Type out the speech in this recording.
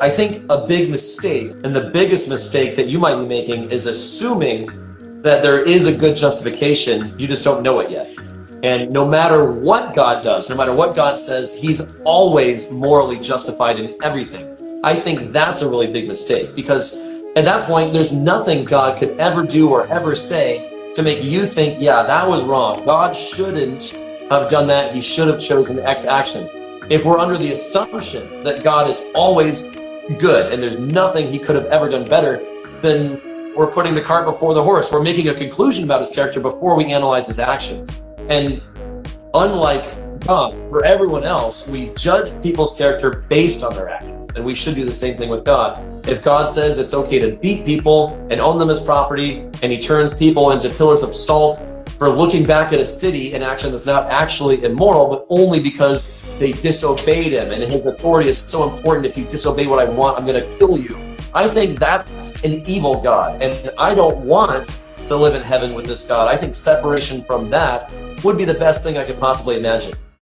I think a big mistake, and the biggest mistake that you might be making, is assuming that there is a good justification, you just don't know it yet. And no matter what God does, no matter what God says, he's always morally justified in everything. I think that's a really big mistake, because at that point, there's nothing God could ever do or ever say to make you think, yeah, that was wrong. God shouldn't have done that. He should have chosen X action. If we're under the assumption that God is always good and there's nothing he could have ever done better, then we're putting the cart before the horse. We're making a conclusion about his character before we analyze his actions. And unlike God, for everyone else, we judge people's character based on their actions. And we should do the same thing with God. If God says it's okay to beat people and own them as property, and he turns people into pillars of salt for looking back at a city, an action that's not actually immoral, but only because they disobeyed him, and his authority is so important, if you disobey what I want, I'm going to kill you. I think that's an evil God, and I don't want to live in heaven with this God. I think separation from that would be the best thing I could possibly imagine.